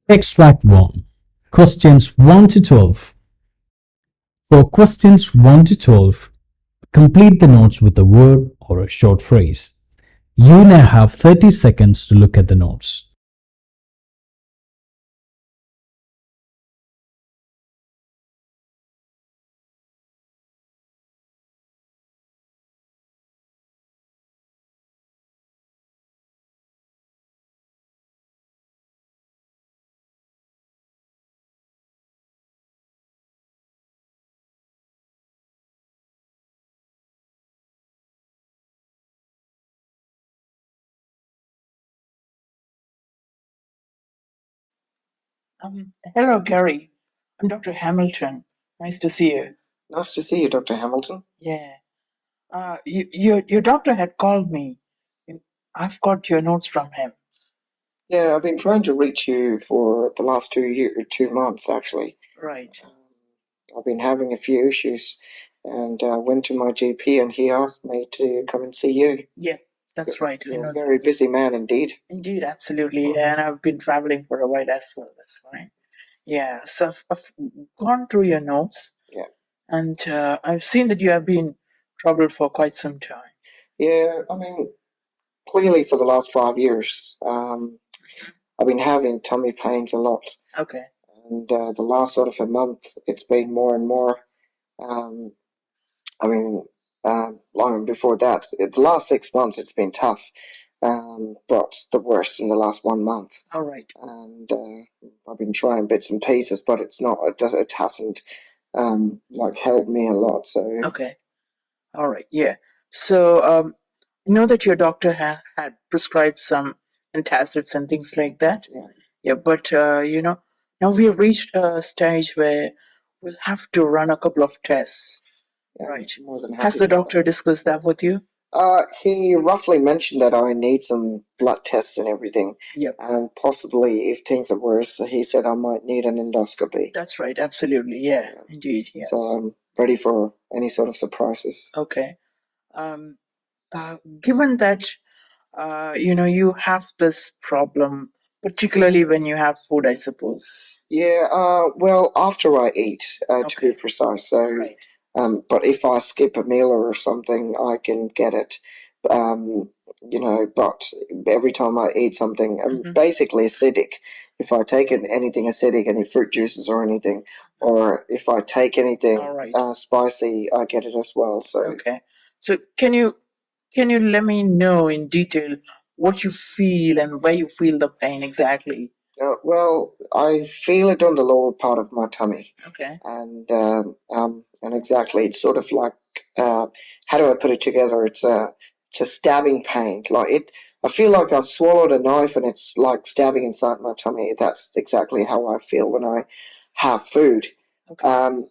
Extract 1. Questions 1 to 12. For questions 1 to 12, complete the notes with a word or a short phrase. You now have 30 seconds to look at the notes. Hello, Gary. I'm Dr. Hamilton. Nice to see you. Nice to see you, Dr. Hamilton. Yeah. Your doctor had called me. I've got your notes from him. Yeah, I've been trying to reach you for the last 2 months, actually. Right. I've been having a few issues, and went to my GP, and he asked me to come and see you. Yeah, that's right. You're a very busy man indeed. Indeed, absolutely. Yeah, and I've been traveling for a while as well. That's fine. Yeah, so I've gone through your notes. Yeah. And I've seen that you have been troubled for quite some time. Yeah, I mean, clearly for the last 5 years, I've been having tummy pains a lot. Okay. And the last sort of a month, it's been more and more. Um, I mean, long before that, the last 6 months, it's been tough. But the worst in the last 1 month. All right. And I've been trying bits and pieces, but it's not. It hasn't like helped me a lot. So Okay. All right. Yeah. So you know that your doctor had prescribed some antacids and things like that. yeah, Yeah. But now we have reached a stage where we'll have to run a couple of tests. yeah, Right. more than happy Has the to do doctor discussed that with you? He roughly mentioned that I need some blood tests and everything, Yep. and possibly if things are worse, he said I might need an endoscopy. That's right. Absolutely. Yeah. Yeah. Indeed. Yes. So I'm ready for any sort of surprises. Okay. Um, Given that you have this problem, particularly when you have food, I suppose. Yeah, well, after I eat, to be Okay. precise. So, Right. but if I skip a meal or something, I can get it. Um, but every time I eat something, Mhm. basically acidic. If I take anything acidic, any fruit juices or anything, or if I take anything All right. spicy, I get it as well. So, Okay. So can you let me know in detail what you feel and where you feel the pain exactly? well, I feel it on the lower part of my tummy. Okay. And exactly, it's sort of like, how do I put it together? It's a stabbing pain. Like it, I feel like I've swallowed a knife and it's like stabbing inside my tummy. That's exactly how I feel when I have food. Okay.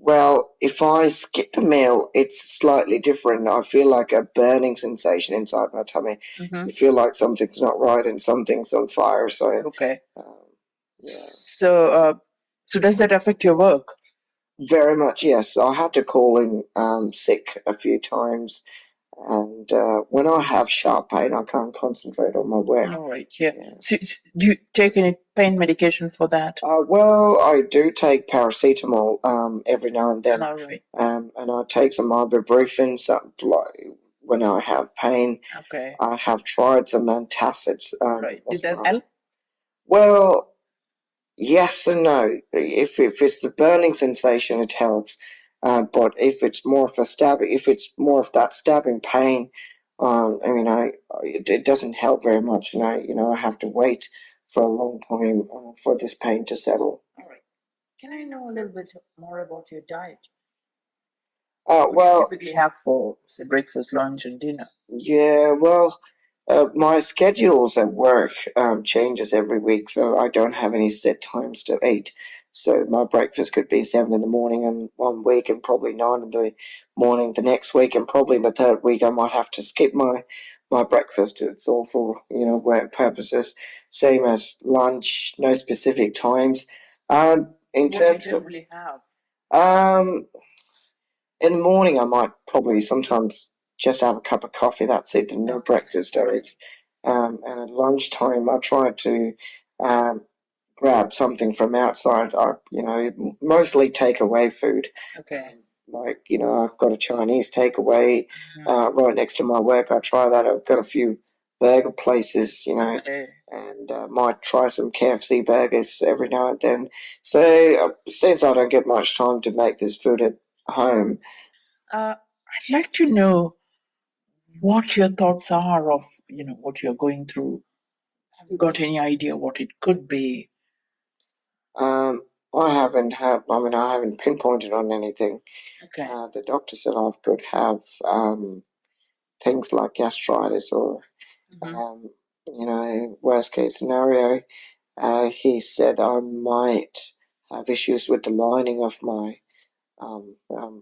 Well, if I skip a meal, it's slightly different. I feel like a burning sensation inside my tummy. Mm-hmm. You feel like something's not right and something's on fire. So, Okay. yeah. So does that affect your work? Very much, yes. I had to call in sick a few times, and when I have sharp pain, I can't concentrate on my work. All right. Yeah. Yeah. So do you take any pain medication for that? Well, I do take paracetamol every now and then, All right. and I take some ibuprofen. So, like, when I have pain, Okay. I have tried some antacids. Right. Did As that well. help? Well, yes and no. If it's the burning sensation, it helps. But if it's more of a stabbing, if it's more of that stabbing pain, it doesn't help very much. I have to wait for a long time for this pain to settle. All right. Can I know a little bit more about your diet? Uh, What do you well, typically have for, say, breakfast, lunch, and dinner? yeah, well, my schedules at work changes every week, so I don't have any set times to eat. So my breakfast could be 7 in the morning and 1 week, and probably 9 in the morning the next week, and probably the third week I might have to skip my breakfast. It's all for work purposes. Same as lunch, no specific times. In What do you terms of generally have? um, in the morning, I might probably sometimes just have a cup of coffee. That's it, and no Okay. breakfast or it. And at lunchtime, I try to um, grab something from outside. Mostly takeaway food. Okay. Like, I've got a Chinese takeaway right next to my work. I try that. I've got a few burger places, Okay. and might try some KFC burgers every now and then. So since I don't get much time to make this food at home, I'd like to know what your thoughts are of, what you're going through. Have you got any idea what it could be? I haven't pinpointed on anything. Okay. The doctor said I could have things like gastritis or, worst case scenario, he said I might have issues with the lining of my.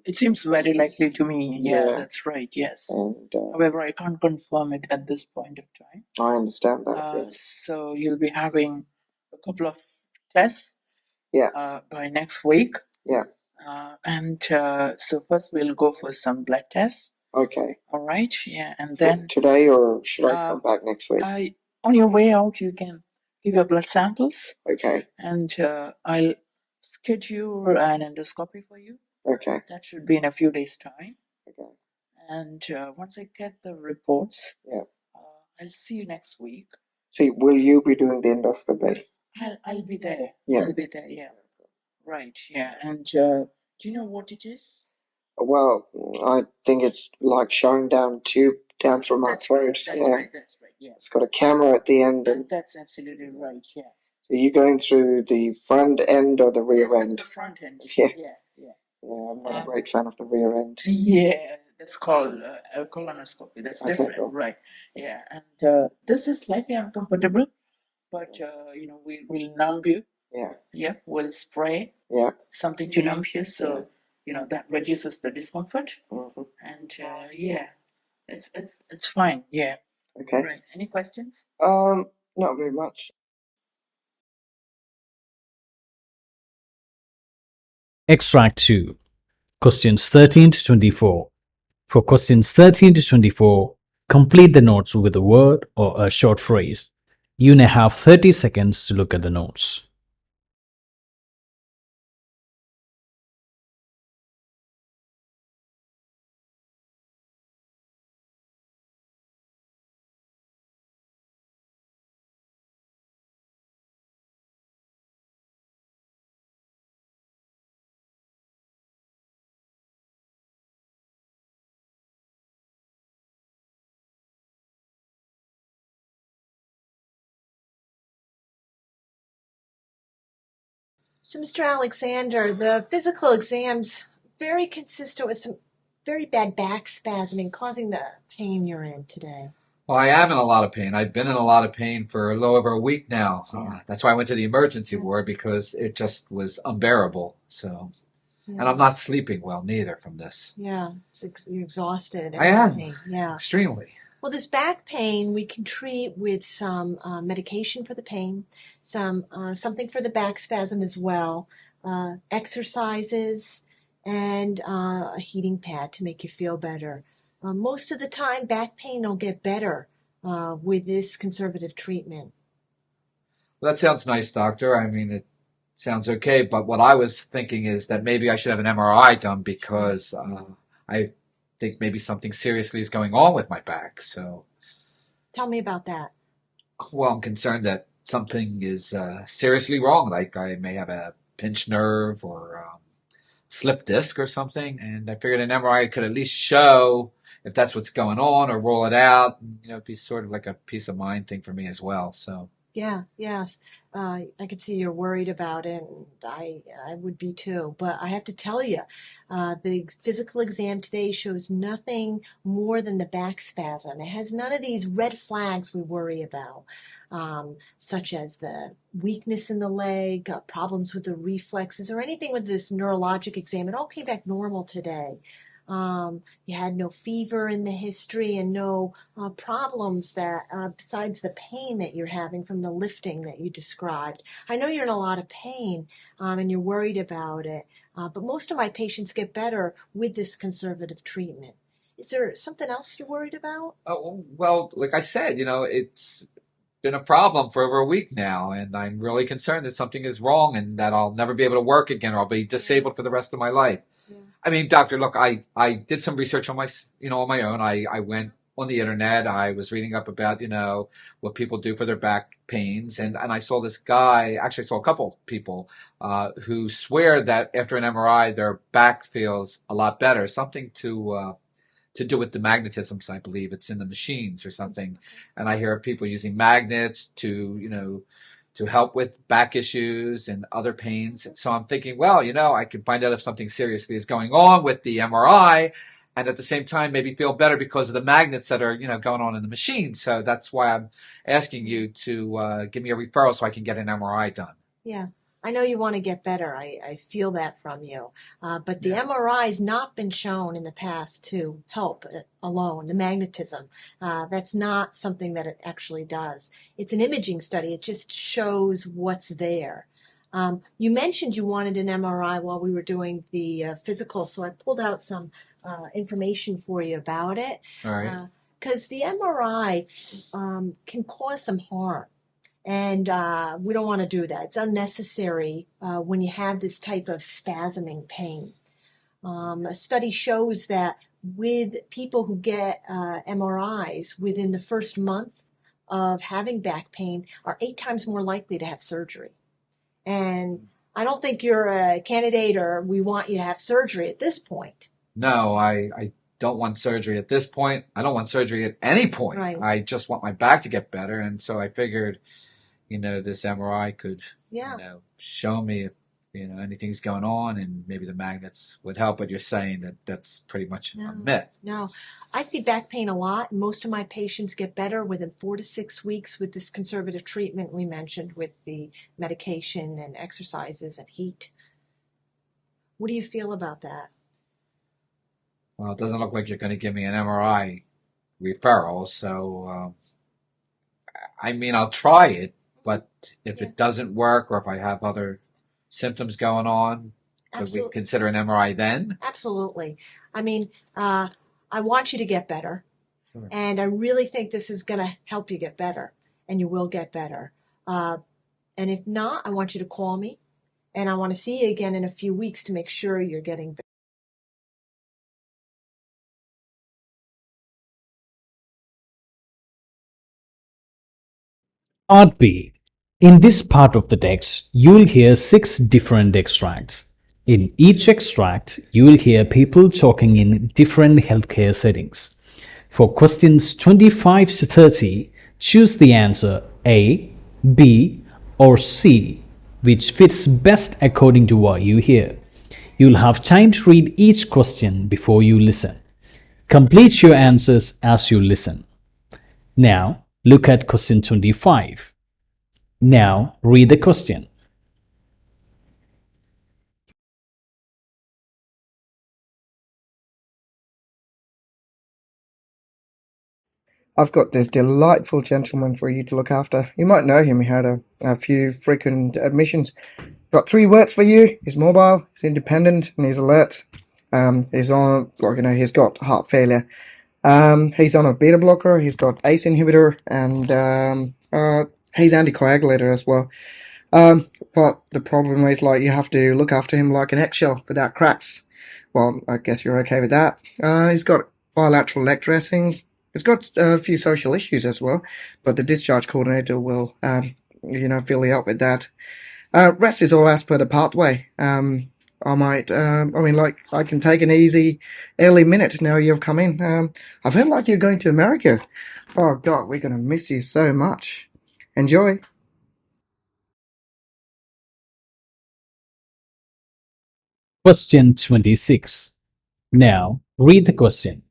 It seems very likely to me. Yeah, Yeah. that's right. Yes. And However, I can't confirm it at this point of time. I understand that. Yes. So you'll be having a couple of tests Yeah. by next week. Yeah. And so first we'll go for some blood tests. Okay. All right. Yeah, and then Today, or should I come back next week? on your way out, you can give your blood samples, Okay. and I'll schedule an endoscopy for you. Okay. That should be in a few days' time. Okay. And once I get the reports, Yeah. I'll see you next week. See, will you be doing the endoscopy? I'll be there. Yeah. I'll be there. Yeah. Right. Yeah. And do you know what it is? Well, I think it's like showing down tube down through my throat. That's yeah. right. That's right. Yeah. It's got a camera at the end. And that's absolutely right. Yeah. are you going through the front end or the rear end? The front end. Yeah. Yeah. Yeah. Yeah, I'm not a great fan of the rear end. Yeah, that's called a colonoscopy. That's Okay, different, cool. right? Yeah, and this is slightly uncomfortable, but we'll numb you. Yeah. Yeah, we'll spray Yeah. something to numb you, so that reduces the discomfort. Mm-hmm. And yeah, it's fine. Yeah. Okay. Right. Any questions? Not very much. Extract 2. Questions 13 to 24. For questions 13 to 24, complete the notes with a word or a short phrase. You may have 30 seconds to look at the notes. So, Mr. Alexander, the physical exam's very consistent with some very bad back spasming causing the pain you're in today. Well, I am in a lot of pain. I've been in a lot of pain for a little over a week now. That's why I went to the emergency ward, because it just was unbearable. So, and I'm not sleeping well neither from this. Yeah, you're exhausted. I am. Pain. Yeah. Extremely. Well, this back pain we can treat with some medication for the pain, something for the back spasm as well, exercises, and a heating pad to make you feel better. Most of the time, back pain will get better with this conservative treatment. Well, that sounds nice, doctor. I mean, it sounds okay. But what I was thinking is that maybe I should have an MRI done, because I think maybe something seriously is going on with my back. So, tell me about that. Well, I'm concerned that something is seriously wrong. Like I may have a pinched nerve or slip disc or something. And I figured an MRI could at least show if that's what's going on, or roll it out. And, it'd be sort of like a peace of mind thing for me as well. So. Yeah, yes. I could see you're worried about it, and I would be too. But I have to tell you, the physical exam today shows nothing more than the back spasm. It has none of these red flags we worry about, such as the weakness in the leg, problems with the reflexes, or anything with this neurologic exam. It all came back normal today. You had no fever in the history, and no problems that besides the pain that you're having from the lifting that you described. I know you're in a lot of pain and you're worried about it, but most of my patients get better with this conservative treatment. Is there something else you're worried about? Oh, well, like I said, it's been a problem for over a week now, and I'm really concerned that something is wrong and that I'll never be able to work again, or I'll be disabled for the rest of my life. Yeah. I mean, doctor, look, I did some research on on my own. I went on the internet. I was reading up about, what people do for their back pains. And I saw this guy, actually I saw a couple people, who swear that after an MRI, their back feels a lot better. Something to do with the magnetisms, I believe it's in the machines or something. And I hear people using magnets to help with back issues and other pains. So I'm thinking, well, I can find out if something seriously is going on with the MRI, and at the same time maybe feel better because of the magnets that are, going on in the machine. So that's why I'm asking you to give me a referral so I can get an MRI done. Yeah. I know you want to get better. I feel that from you. But the MRI's not been shown in the past to help alone, the magnetism. That's not something that it actually does. It's an imaging study. It just shows what's there. You mentioned you wanted an MRI while we were doing the physical, so I pulled out some information for you about it. All right. Because the MRI can cause some harm. And we don't want to do that. It's unnecessary when you have this type of spasming pain. A study shows that with people who get MRIs within the first month of having back pain are 8 times more likely to have surgery. And I don't think you're a candidate or we want you to have surgery at this point. No, I don't want surgery at this point. I don't want surgery at any point. Right. I just want my back to get better. And so I figured, this MRI could, show me if, anything's going on, and maybe the magnets would help. But you're saying that that's pretty much a myth. No. I see back pain a lot. Most of my patients get better within 4 to 6 weeks with this conservative treatment we mentioned with the medication and exercises and heat. What do you feel about that? Well, it doesn't look like you're going to give me an MRI referral. So, I mean, I'll try it. But if it doesn't work, or if I have other symptoms going on, could we consider an MRI then? Absolutely. I mean, I want you to get better. Sure. And I really think this is going to help you get better. And you will get better. And if not, I want you to call me. And I want to see you again in a few weeks to make sure you're getting better. Part B. In this part of the text, you will hear 6 different extracts. In each extract, you will hear people talking in different healthcare settings. For questions 25 to 30, choose the answer A, B, or C, which fits best according to what you hear. You'll have time to read each question before you listen. Complete your answers as you listen. Now, look at question 25. Now, read the question. I've got this delightful gentleman for you to look after. You might know him. He had a few frequent admissions. Got 3 words for you. He's mobile, he's independent, and he's alert. He's on, he's got heart failure. He's on a beta blocker, he's got ACE inhibitor, and he's anticoagulator as well. But the problem is, you have to look after him like an eggshell without cracks. Well, I guess you're okay with that. He's got bilateral leg dressings. He's got a few social issues as well, but the discharge coordinator will, fill you up with that. Rest is all as per the pathway. I can take an easy early minute now you've come in. I've heard you're going to America. Oh God, we're going to miss you so much. Enjoy. Question 26. Now, read the question.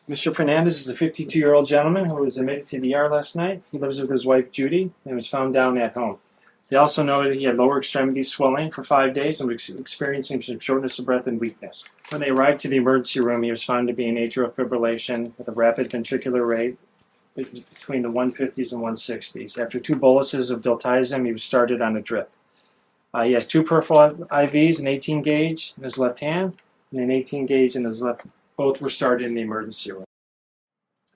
Mr. Fernandez is a 52-year-old gentleman who was admitted to the ER last night. He lives with his wife, Judy, and was found down at home. He also noted he had lower extremity swelling for 5 days and was experiencing some shortness of breath and weakness. When they arrived to the emergency room, he was found to be in atrial fibrillation with a rapid ventricular rate between the 150s and 160s. After 2 boluses of diltiazem, he was started on a drip. He has 2 peripheral IVs, an 18 gauge in his left hand and an 18 gauge in his left. Both were started in the emergency room.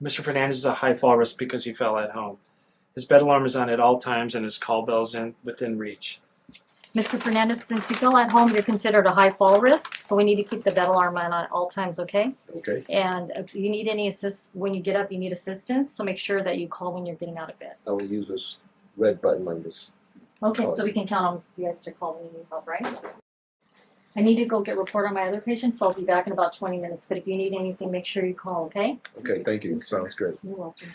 Mr. Fernandez is a high fall risk because he fell at home. His bed alarm is on at all times and his call bell's within reach. Mr. Fernandez, since you fell at home, you're considered a high fall risk, so we need to keep the bed alarm on at all times, okay? Okay. And if you need any when you get up, you need assistance, so make sure that you call when you're getting out of bed. I will use this red button on this. Okay, so we can count on you guys to call when you need help, right? I need to go get report on my other patients, so I'll be back in about 20 minutes. But if you need anything, make sure you call, okay? Okay, thank you. Sounds great. You're welcome.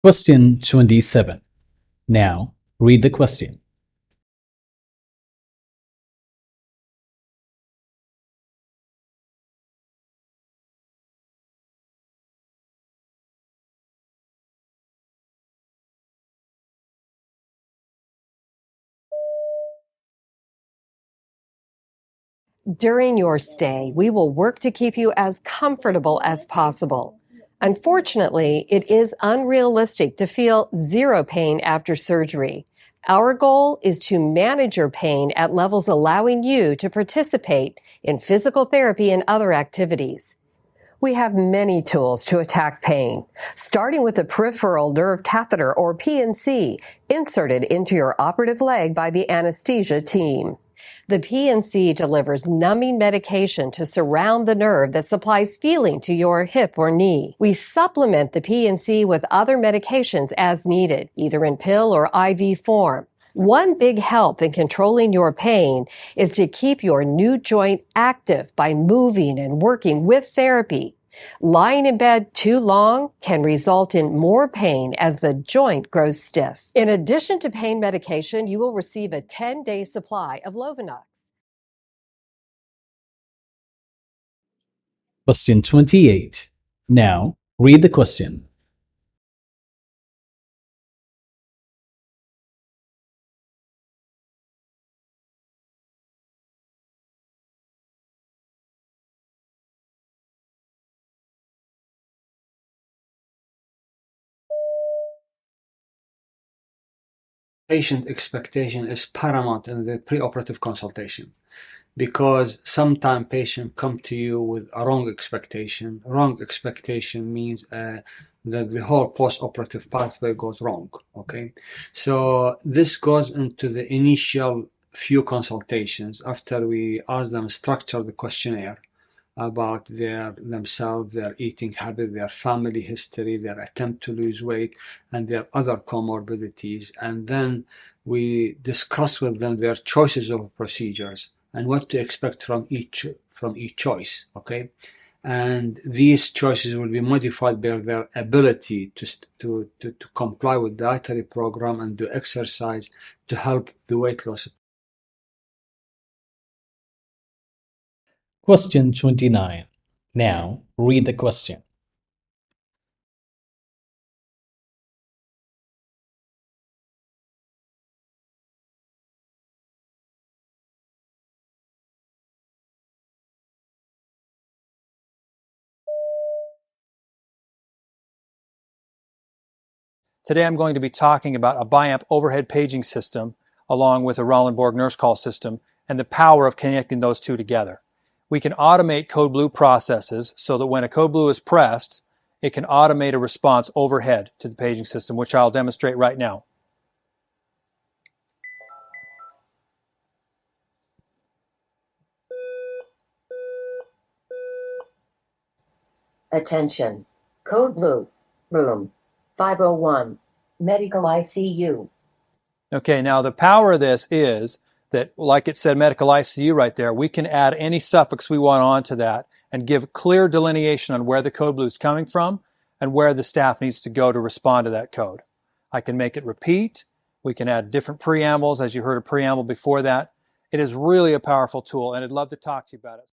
Question 27. Now, read the question. During your stay, we will work to keep you as comfortable as possible. Unfortunately, it is unrealistic to feel zero pain after surgery. Our goal is to manage your pain at levels allowing you to participate in physical therapy and other activities. We have many tools to attack pain, starting with the peripheral nerve catheter, or PNC, inserted into your operative leg by the anesthesia team. The PNC delivers numbing medication to surround the nerve that supplies feeling to your hip or knee. We supplement the PNC with other medications as needed, either in pill or IV form. One big help in controlling your pain is to keep your new joint active by moving and working with therapy. Lying in bed too long can result in more pain as the joint grows stiff. In addition to pain medication, you will receive a 10-day supply of Lovenox. Question 28. Now, read the question. Patient expectation is paramount in the preoperative consultation, because sometimes patients come to you with a wrong expectation. Wrong expectation means that the whole post-operative pathway goes wrong, okay? So this goes into the initial few consultations after we ask them structure the questionnaire about themselves, their eating habit, their family history, their attempt to lose weight, and their other comorbidities. And then we discuss with them their choices of procedures and what to expect from each choice, okay? And these choices will be modified by their ability to comply with the dietary program and do exercise to help the weight loss. Question 29. Now, read the question. Today I'm going to be talking about a BIAMP overhead paging system along with a Rollin-Borg nurse call system and the power of connecting those two together. We can automate code blue processes so that when a code blue is pressed, it can automate a response overhead to the paging system, which I'll demonstrate right now. Attention. Code blue. Room 501. Medical ICU. Okay, now the power of this is that, like it said, medical ICU right there, we can add any suffix we want onto that and give clear delineation on where the code blue is coming from and where the staff needs to go to respond to that code. I can make it repeat. We can add different preambles, as you heard a preamble before that. It is really a powerful tool, and I'd love to talk to you about it.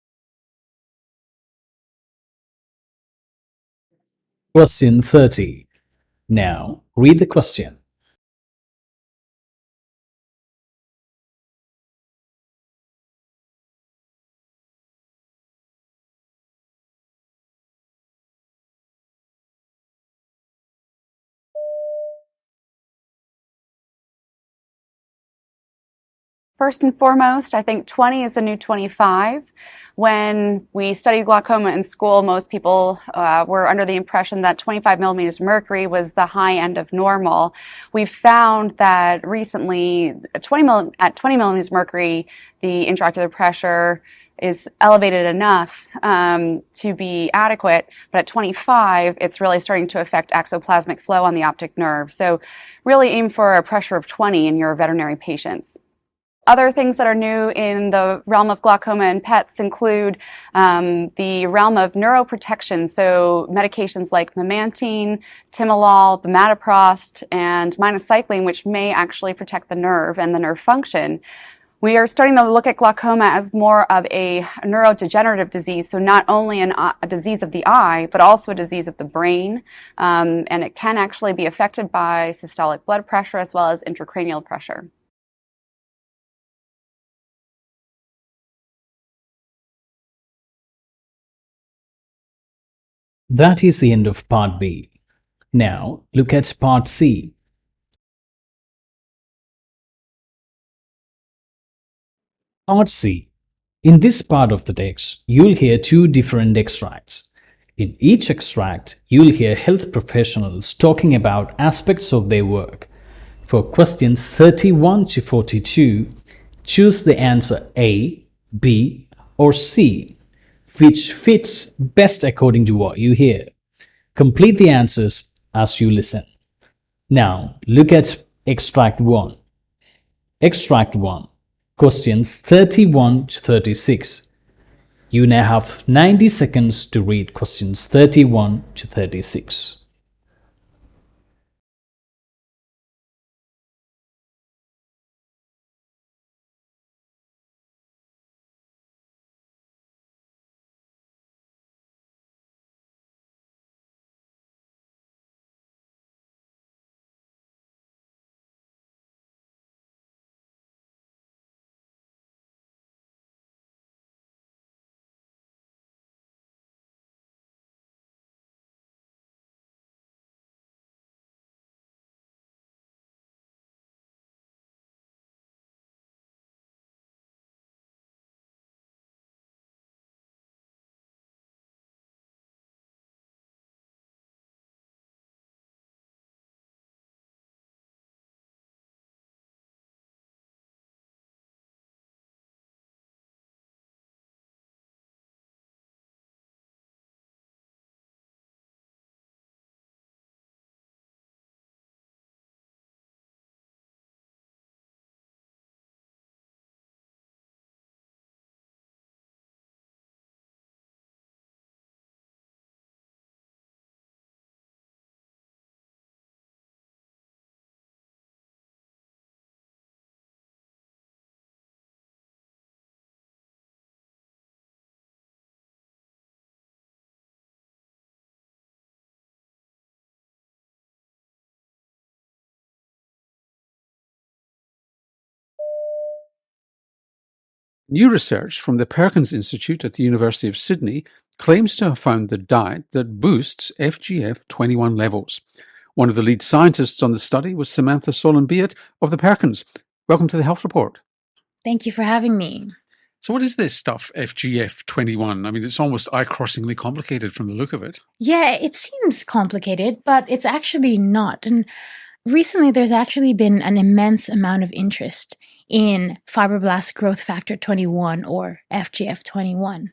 Question 30. Now, read the question. First and foremost, I think 20 is the new 25. When we studied glaucoma in school, most people were under the impression that 25 millimeters mercury was the high end of normal. We've found that recently, at 20 millimeters mercury, the intraocular pressure is elevated enough to be adequate, but at 25, it's really starting to affect axoplasmic flow on the optic nerve. So really aim for a pressure of 20 in your veterinary patients. Other things that are new in the realm of glaucoma and pets include the realm of neuroprotection, so medications like memantine, timolol, bimatoprost, and minocycline, which may actually protect the nerve and the nerve function. We are starting to look at glaucoma as more of a neurodegenerative disease, so not only a disease of the eye, but also a disease of the brain, and it can actually be affected by systolic blood pressure as well as intracranial pressure. That is the end of Part B. Now, look at Part C. Part C. In this part of the text, you'll hear two different extracts. In each extract, you'll hear health professionals talking about aspects of their work. For questions 31 to 42, choose the answer A, B, or C, which fits best according to what you hear. Complete the answers as you listen. Now, look at Extract 1. Extract 1. Questions 31 to 36. You now have 90 seconds to read questions 31 to 36. New research from the Perkins Institute at the University of Sydney claims to have found the diet that boosts FGF21 levels. One of the lead scientists on the study was Samantha Solon-Beat of the Perkins. Welcome to the Health Report. Thank you for having me. So what is this stuff, FGF21? I mean, it's almost eye-crossingly complicated from the look of it. Yeah, it seems complicated, but it's actually not. And recently, there's actually been an immense amount of interest in fibroblast growth factor 21, or FGF21.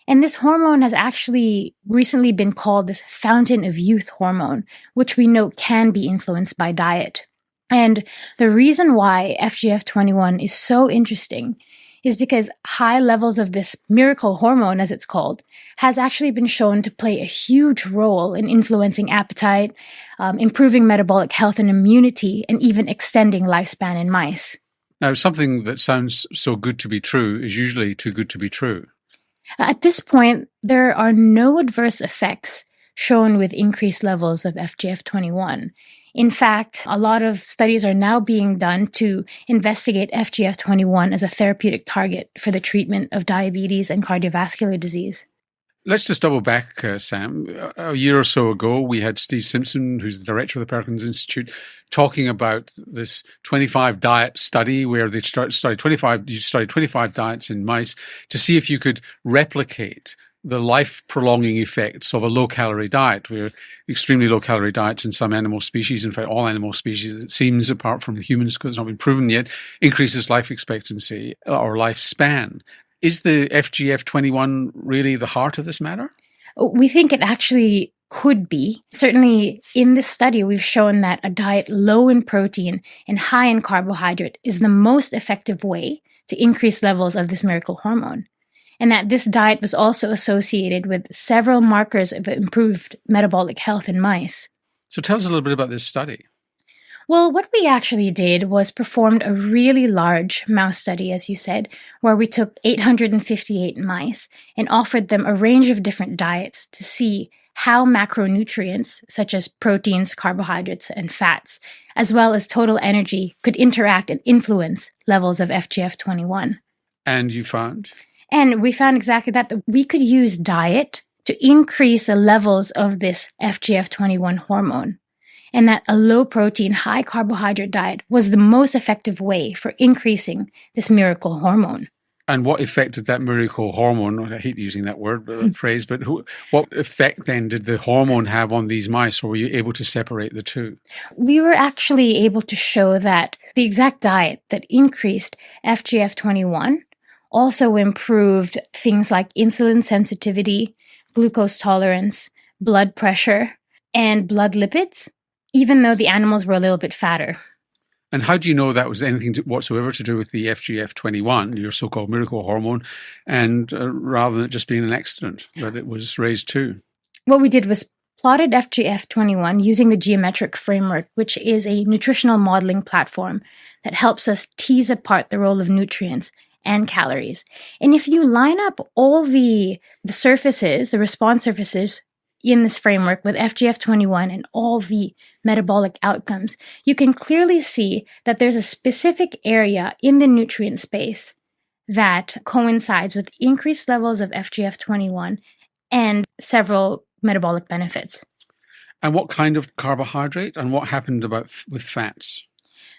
And this hormone has actually recently been called this fountain of youth hormone, which we know can be influenced by diet. And the reason why FGF21 is so interesting is because high levels of this miracle hormone, as it's called, has actually been shown to play a huge role in influencing appetite, improving metabolic health and immunity, and even extending lifespan in mice. Now, something that sounds so good to be true is usually too good to be true. At this point, there are no adverse effects shown with increased levels of FGF21. In fact, a lot of studies are now being done to investigate FGF21 as a therapeutic target for the treatment of diabetes and cardiovascular disease. Let's just double back, Sam. A year or so ago, we had Steve Simpson, who's the director of the Perkins Institute, talking about this 25 diet study where they studied 25 diets in mice to see if you could replicate the life-prolonging effects of a low-calorie diet. Where extremely low-calorie diets in some animal species, in fact all animal species, it seems, apart from humans because it's not been proven yet, increases life expectancy or lifespan. Is the FGF21 really the heart of this matter? We think it actually could be. Certainly in this study, we've shown that a diet low in protein and high in carbohydrate is the most effective way to increase levels of this miracle hormone. And that this diet was also associated with several markers of improved metabolic health in mice. So tell us a little bit about this study. Well, what we actually did was performed a really large mouse study, as you said, where we took 858 mice and offered them a range of different diets to see how macronutrients, such as proteins, carbohydrates, and fats, as well as total energy, could interact and influence levels of FGF21. And you found? And we found exactly that we could use diet to increase the levels of this FGF21 hormone, and that a low-protein, high-carbohydrate diet was the most effective way for increasing this miracle hormone. And what effect did that miracle hormone, I hate using that word, phrase, but what effect then did the hormone have on these mice, or were you able to separate the two? We were actually able to show that the exact diet that increased FGF21 also improved things like insulin sensitivity, glucose tolerance, blood pressure, and blood lipids, even though the animals were a little bit fatter. And how do you know that was anything whatsoever to do with the FGF21, your so-called miracle hormone, and rather than it just being an accident that it was raised too? What we did was plotted FGF21 using the geometric framework, which is a nutritional modeling platform that helps us tease apart the role of nutrients and calories. And if you line up all the surfaces, the response surfaces in this framework with FGF21 and all the metabolic outcomes, you can clearly see that there's a specific area in the nutrient space that coincides with increased levels of FGF21 and several metabolic benefits. And what kind of carbohydrate, and what happened with fats?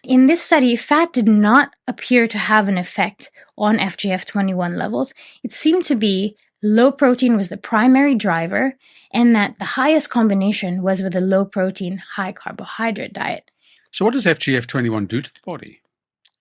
In this study, fat did not appear to have an effect on FGF21 levels. It seemed to be low protein was the primary driver, and that the highest combination was with a low protein, high carbohydrate diet. So what does FGF21 do to the body?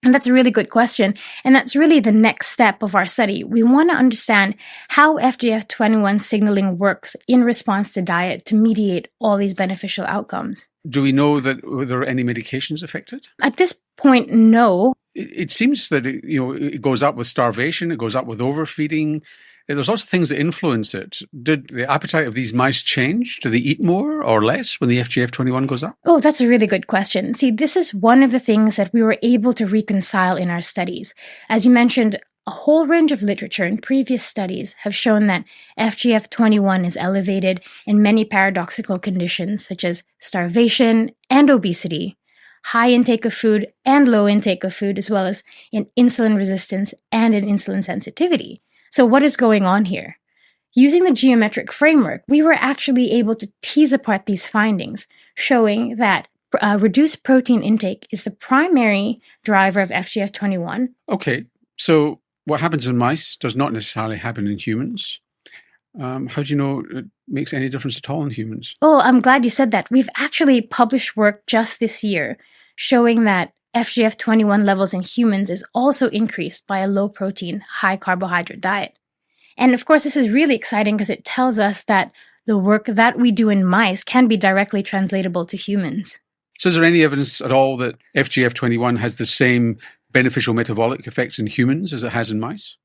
And that's a really good question. And that's really the next step of our study. We want to understand how FGF21 signaling works in response to diet to mediate all these beneficial outcomes. Do we know that were there any medications affected? At this point, no. It seems that it goes up with starvation, it goes up with overfeeding. There's lots of things that influence it. Did the appetite of these mice change? Do they eat more or less when the FGF21 goes up? Oh, that's a really good question. See, this is one of the things that we were able to reconcile in our studies. As you mentioned, a whole range of literature in previous studies have shown that FGF21 is elevated in many paradoxical conditions such as starvation and obesity, high intake of food and low intake of food, as well as in insulin resistance and in insulin sensitivity. So what is going on here? Using the geometric framework, we were actually able to tease apart these findings, showing that reduced protein intake is the primary driver of FGF21. Okay, so what happens in mice does not necessarily happen in humans. How do you know it makes any difference at all in humans? Oh, I'm glad you said that. We've actually published work just this year showing that FGF21 levels in humans is also increased by a low-protein, high-carbohydrate diet. And of course, this is really exciting because it tells us that the work that we do in mice can be directly translatable to humans. So is there any evidence at all that FGF21 has the same beneficial metabolic effects in humans as it has in mice?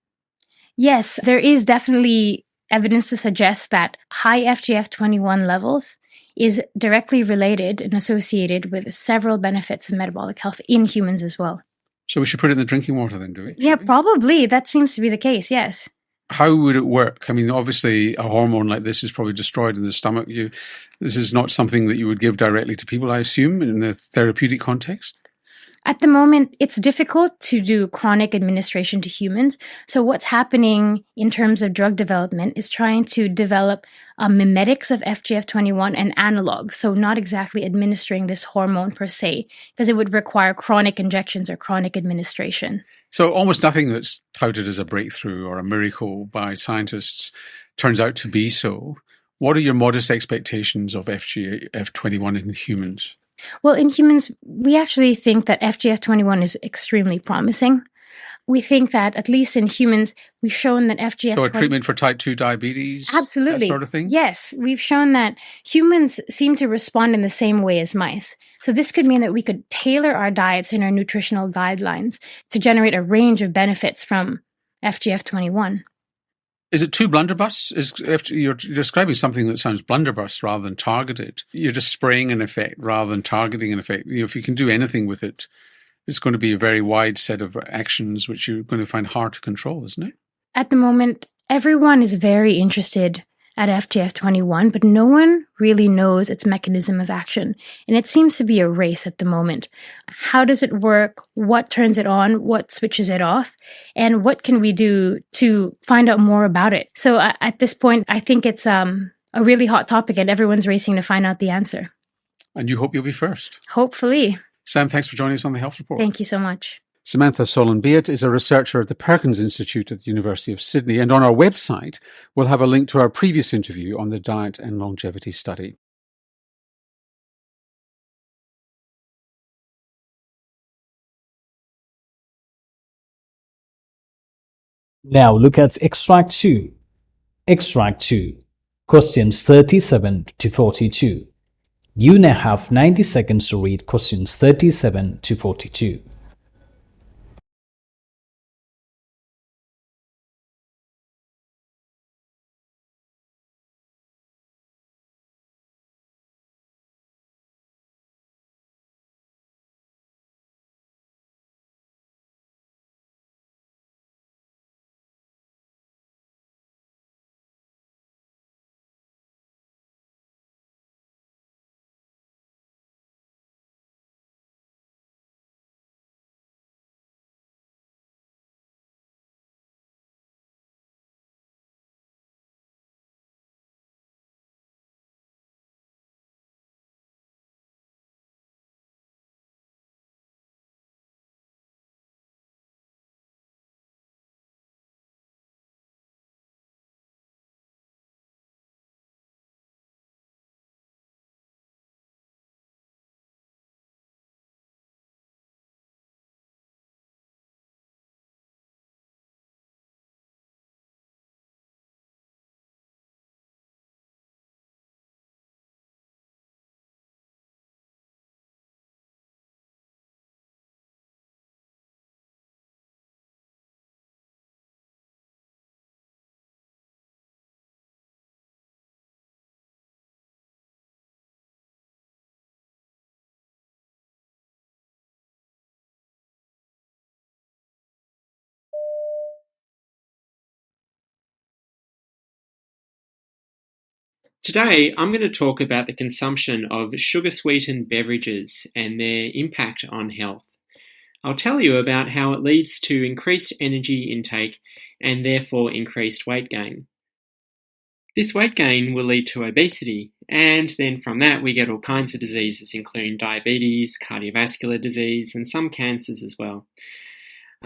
Yes, there is definitely evidence to suggest that high FGF21 levels is directly related and associated with several benefits of metabolic health in humans as well. So we should put it in the drinking water then, do we? Yeah, probably. That seems to be the case, yes. how would it work? I mean, obviously, a hormone like this is probably destroyed in the stomach. This is not something that you would give directly to people, I assume, in the therapeutic context? At the moment, it's difficult to do chronic administration to humans. So what's happening in terms of drug development is trying to develop mimetics of FGF21 and analogs. So not exactly administering this hormone per se, because it would require chronic injections or chronic administration. So almost nothing that's touted as a breakthrough or a miracle by scientists turns out to be so. What are your modest expectations of FGF21 in humans? Well, in humans, we actually think that FGF21 is extremely promising. We think that, at least in humans, we've shown that FGF21... So a treatment for type 2 diabetes? Absolutely. That sort of thing? Yes, we've shown that humans seem to respond in the same way as mice. So this could mean that we could tailor our diets and our nutritional guidelines to generate a range of benefits from FGF21. Is it too blunderbuss? You're describing something that sounds blunderbuss rather than targeted. You're just spraying an effect rather than targeting an effect. If you can do anything with it, it's going to be a very wide set of actions which you're going to find hard to control, isn't it? At the moment, everyone is very interested at FGF21, but no one really knows its mechanism of action. And it seems to be a race at the moment. How does it work? What turns it on? What switches it off? And what can we do to find out more about it? So at this point, I think it's a really hot topic and everyone's racing to find out the answer. And you hope you'll be first. Hopefully. Sam, thanks for joining us on the Health Report. Thank you so much. Samantha Solon-Beat is a researcher at the Perkins Institute at the University of Sydney, and on our website we'll have a link to our previous interview on the diet and longevity study. Now look at Extract 2. Extract 2. Questions 37 to 42. You now have 90 seconds to read questions 37 to 42. Today, I'm going to talk about the consumption of sugar-sweetened beverages and their impact on health. I'll tell you about how it leads to increased energy intake and therefore increased weight gain. This weight gain will lead to obesity, and then from that we get all kinds of diseases, including diabetes, cardiovascular disease, and some cancers as well.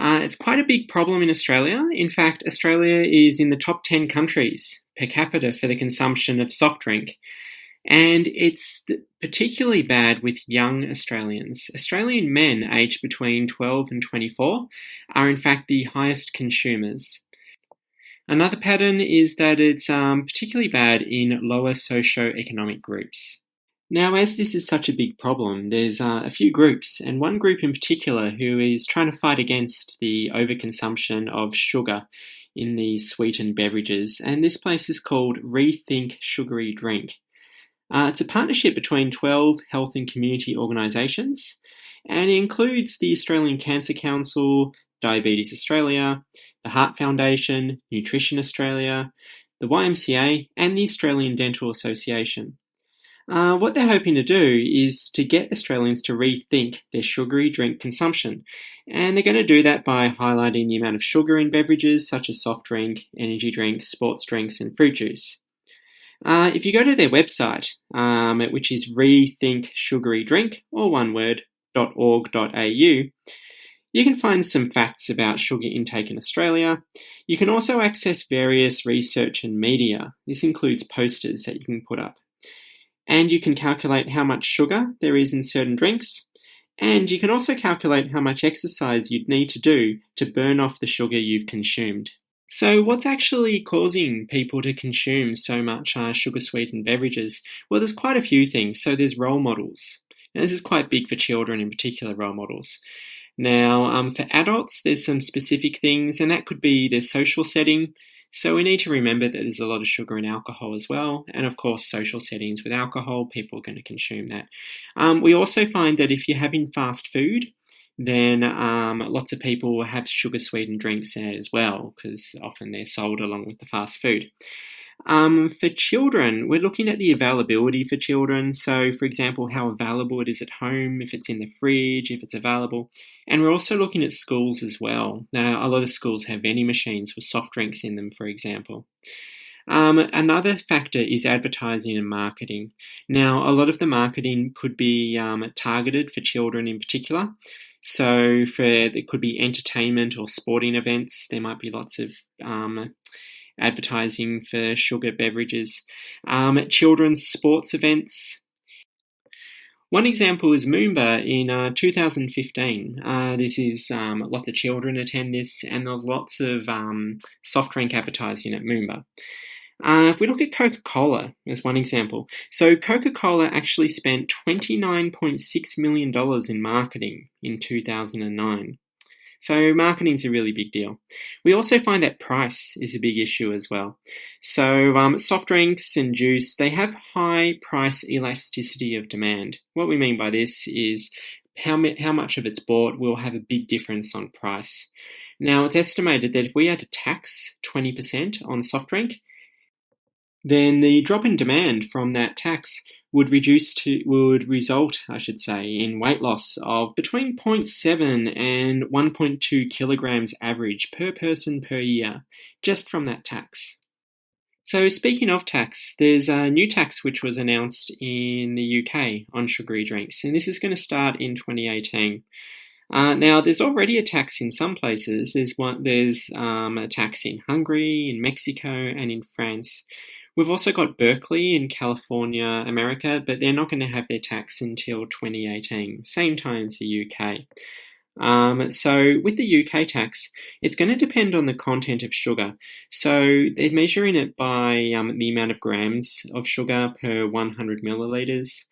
It's quite a big problem in Australia. In fact, Australia is in the top 10 countries per capita for the consumption of soft drink. And it's particularly bad with young Australians. Australian men aged between 12 and 24 are in fact the highest consumers. Another pattern is that it's particularly bad in lower socio-economic groups. Now, as this is such a big problem, there's a few groups, and one group in particular who is trying to fight against the overconsumption of sugar in these sweetened beverages, and this place is called Rethink Sugary Drink. It's a partnership between 12 health and community organisations, and it includes the Australian Cancer Council, Diabetes Australia, the Heart Foundation, Nutrition Australia, the YMCA, and the Australian Dental Association. What they're hoping to do is to get Australians to rethink their sugary drink consumption. And they're going to do that by highlighting the amount of sugar in beverages such as soft drink, energy drinks, sports drinks, and fruit juice. If you go to their website, which is rethinksugary.drink, or one word, .org.au, you can find some facts about sugar intake in Australia. You can also access various research and media. This includes posters that you can put up. And you can calculate how much sugar there is in certain drinks. And you can also calculate how much exercise you'd need to do to burn off the sugar you've consumed. So what's actually causing people to consume so much sugar-sweetened beverages? Well, there's quite a few things. So there's role models. And this is quite big for children in particular, role models. Now, for adults, there's some specific things, and that could be their social setting. So we need to remember that there's a lot of sugar and alcohol as well. And of course, social settings with alcohol, people are going to consume that. We also find that if you're having fast food, then lots of people will have sugar-sweetened drinks as well, because often they're sold along with the fast food. For children, we're looking at the availability for children. So, for example, how available it is at home, if it's in the fridge, if it's available. And we're also looking at schools as well. Now, a lot of schools have vending machines with soft drinks in them, for example. Another factor is advertising and marketing. Now, a lot of the marketing could be targeted for children in particular. So, it could be entertainment or sporting events. There might be lots of advertising for sugar beverages, children's sports events. One example is Moomba in 2015. This is lots of children attend this, and there's lots of soft drink advertising at Moomba. If we look at Coca-Cola as one example, so Coca-Cola actually spent $29.6 million in marketing in 2009. So marketing is a really big deal. We also find that price is a big issue as well. So soft drinks and juice, they have high price elasticity of demand. What we mean by this is how much of it's bought will have a big difference on price. Now, it's estimated that if we had to tax 20% on soft drink, then the drop in demand from that tax would result, in weight loss of between 0.7 and 1.2 kilograms average per person per year, just from that tax. So speaking of tax, there's a new tax which was announced in the UK on sugary drinks, and this is going to start in 2018. Now, there's already a tax in some places. There's a tax in Hungary, in Mexico, and in France. We've also got Berkeley in California, America, but they're not going to have their tax until 2018, same time as the UK. So with the UK tax, it's going to depend on the content of sugar. So they're measuring it by the amount of grams of sugar per 100 millilitres.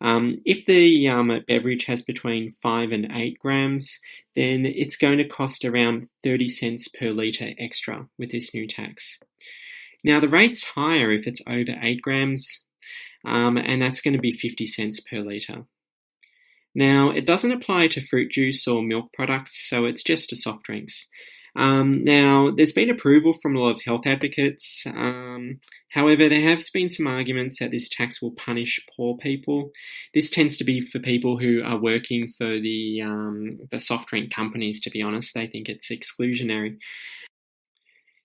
If the beverage has between 5 and 8 grams, then it's going to cost around 30 cents per litre extra with this new tax. Now, the rate's higher if it's over 8 grams, and that's going to be 50 cents per litre. Now, it doesn't apply to fruit juice or milk products, so it's just to soft drinks. Now, there's been approval from a lot of health advocates. However, there have been some arguments that this tax will punish poor people. This tends to be for people who are working for the soft drink companies, to be honest. They think it's exclusionary.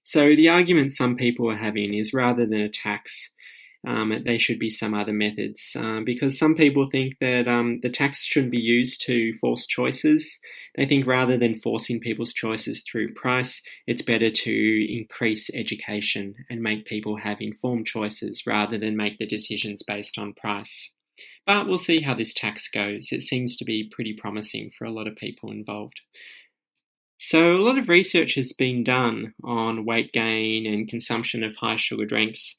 So the argument some people are having is rather than a tax, there should be some other methods, because some people think that the tax shouldn't be used to force choices. They think rather than forcing people's choices through price, it's better to increase education and make people have informed choices rather than make the decisions based on price. But we'll see how this tax goes. It seems to be pretty promising for a lot of people involved. So a lot of research has been done on weight gain and consumption of high sugar drinks,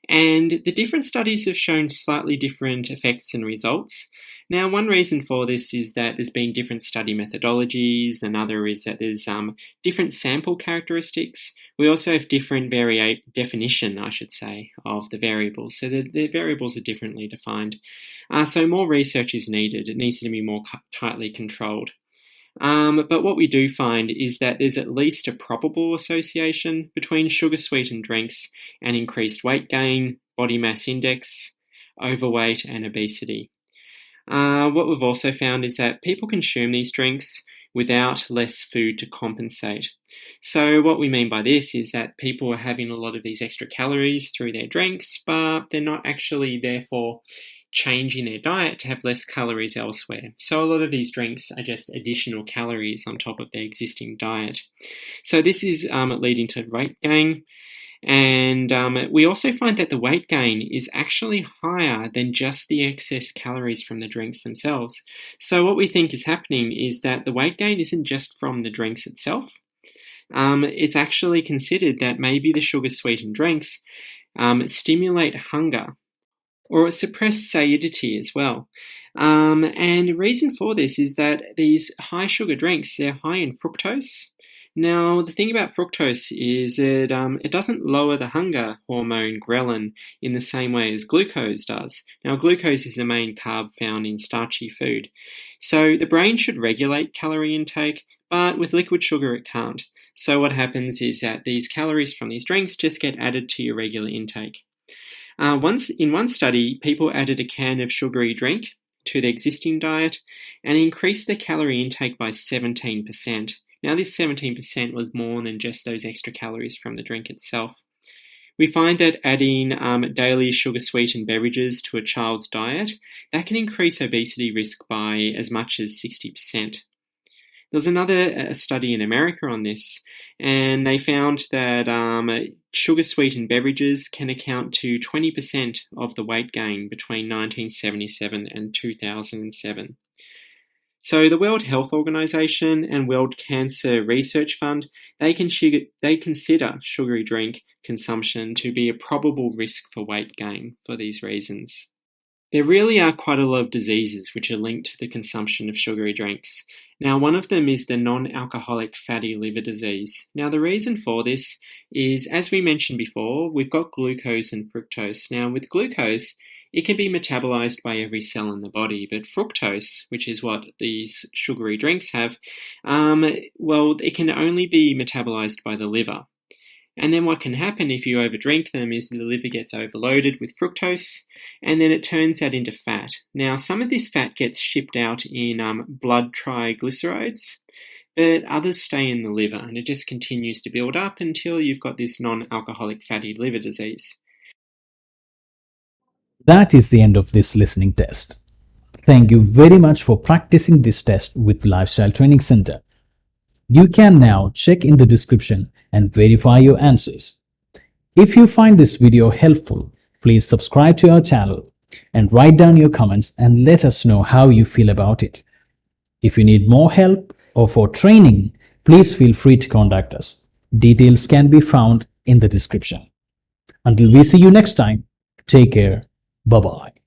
and the different studies have shown slightly different effects and results. Now, one reason for this is that there's been different study methodologies. Another is that there's different sample characteristics. We also have different definition, of the variables. So the variables are differently defined. So more research is needed. It needs to be more tightly controlled. But what we do find is that there's at least a probable association between sugar-sweetened drinks and increased weight gain, body mass index, overweight, and obesity. What we've also found is that people consume these drinks without less food to compensate. So what we mean by this is that people are having a lot of these extra calories through their drinks, but they're not actually therefore changing their diet to have less calories elsewhere. So a lot of these drinks are just additional calories on top of their existing diet. So this is leading to weight gain. And we also find that the weight gain is actually higher than just the excess calories from the drinks themselves. So what we think is happening is that the weight gain isn't just from the drinks itself. It's actually considered that maybe the sugar-sweetened drinks stimulate hunger or suppress satiety as well. And the reason for this is that these high sugar drinks, they're high in fructose. Now, the thing about fructose is it doesn't lower the hunger hormone ghrelin in the same way as glucose does. Now, glucose is the main carb found in starchy food. So the brain should regulate calorie intake, but with liquid sugar it can't. So what happens is that these calories from these drinks just get added to your regular intake. In one study, people added a can of sugary drink to their existing diet and increased their calorie intake by 17%. Now, this 17% was more than just those extra calories from the drink itself. We find that adding daily sugar-sweetened beverages to a child's diet, that can increase obesity risk by as much as 60%. There was another study in America on this, and they found that sugar-sweetened beverages can account to 20% of the weight gain between 1977 and 2007. So the World Health Organization and World Cancer Research Fund, they consider sugary drink consumption to be a probable risk for weight gain for these reasons. There really are quite a lot of diseases which are linked to the consumption of sugary drinks. Now, one of them is the non-alcoholic fatty liver disease. Now, the reason for this is, as we mentioned before, we've got glucose and fructose. Now, with glucose, it can be metabolized by every cell in the body, but fructose, which is what these sugary drinks have, it can only be metabolized by the liver. And then what can happen if you overdrink them is the liver gets overloaded with fructose, and then it turns that into fat. Now, some of this fat gets shipped out in blood triglycerides, but others stay in the liver, and it just continues to build up until you've got this non-alcoholic fatty liver disease. That is the end of this listening test. Thank you very much for practicing this test with Lifestyle Training Center. You can now check in the description and verify your answers. If you find this video helpful, please subscribe to our channel and write down your comments and let us know how you feel about it. If you need more help or for training, please feel free to contact us. Details can be found in the description. Until we see you next time, take care. Bye-bye.